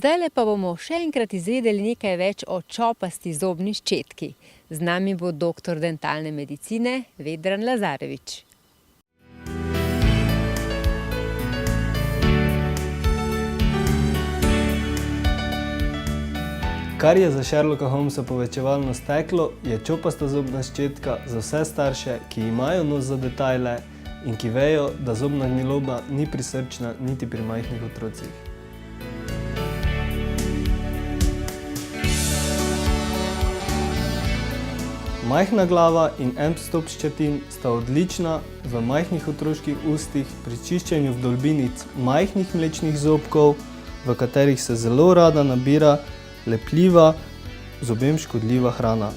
Zdajle pa bomo še enkrat izvedeli nekaj več o čopasti zobni ščetki. Z nami bo doktor dentalne medicine Vedran Lazarević. Kar je za Sherlocka Holmesa povečevalno steklo, je čopasta zobna ščetka za vse starše, ki imajo nos za detajle in ki vejo, da zobna gniloba ni prisrčna niti pri majhnih otrocih. Majhna glava in en stop ščetin sta odlična v majhnih otroških ustih pri čiščenju vdolbinic majhnih mlečnih zobkov, v katerih se zelo rada nabira lepljiva, zobem škodljiva hrana.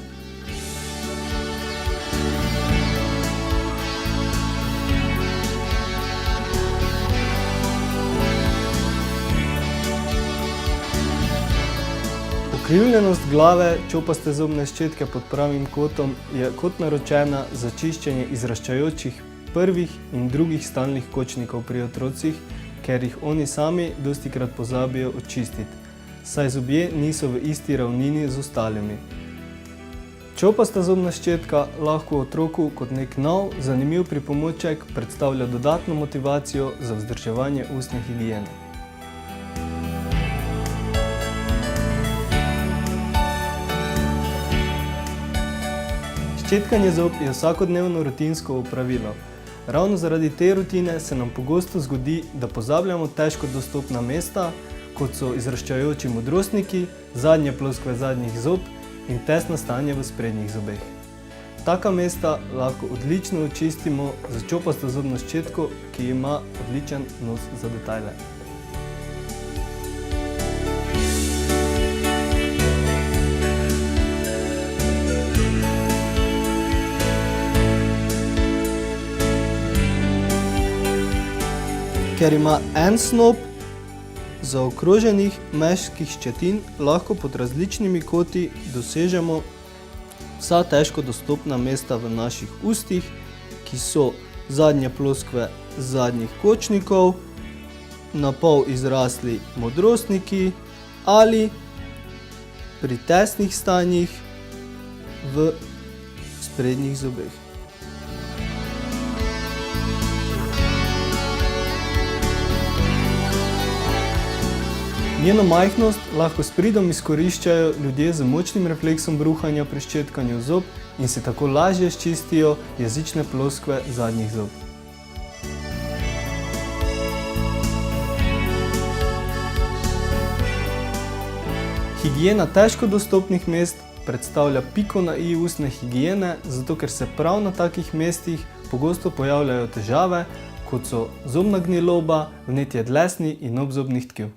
Ukrivljenost glave čopaste zobne ščetke pod pravim kotom je kot naročena za čiščenje izraščajočih prvih in drugih stalnih kočnikov pri otrocih, ker jih oni sami dostikrat pozabijo očistiti, saj zobje niso v isti ravnini z ostalimi. Čopasta zobna ščetka lahko otroku kot nek nov, zanimiv pripomoček predstavlja dodatno motivacijo za vzdrževanje ustne higiene. Ščetkanje zob je vsakodnevno rutinsko opravilo. Ravno zaradi te rutine se nam pogosto zgodi, da pozabljamo težko dostopna mesta, kot so izraščajoči modrostniki, zadnje ploskve zadnjih zob in tesno stanje v sprednjih zobeh. Taka mesta lahko odlično očistimo z čopasto zobno ščetko, ki ima odličen nos za detajle. Ker ima en snop zaokroženih mehkih ščetin, lahko pod različnimi koti dosežemo vsa težko dostopna mesta v naših ustih, ki so zadnje ploskve zadnjih kočnikov, na pol izrasli modrostniki ali pri tesnih stanjih v sprednjih zobeh. Njeno majhnost lahko s pridom izkoriščajo ljudje z močnim refleksom bruhanja pri ščetkanju zob in si tako lažje sčistijo jezične ploskve zadnjih zob. Higiena težko dostopnih mest predstavlja piko na i ustne higiene, zato ker se prav na takih mestih pogosto pojavljajo težave, kot so zobna gniloba, vnetje dlesni in obzobnih tkiv.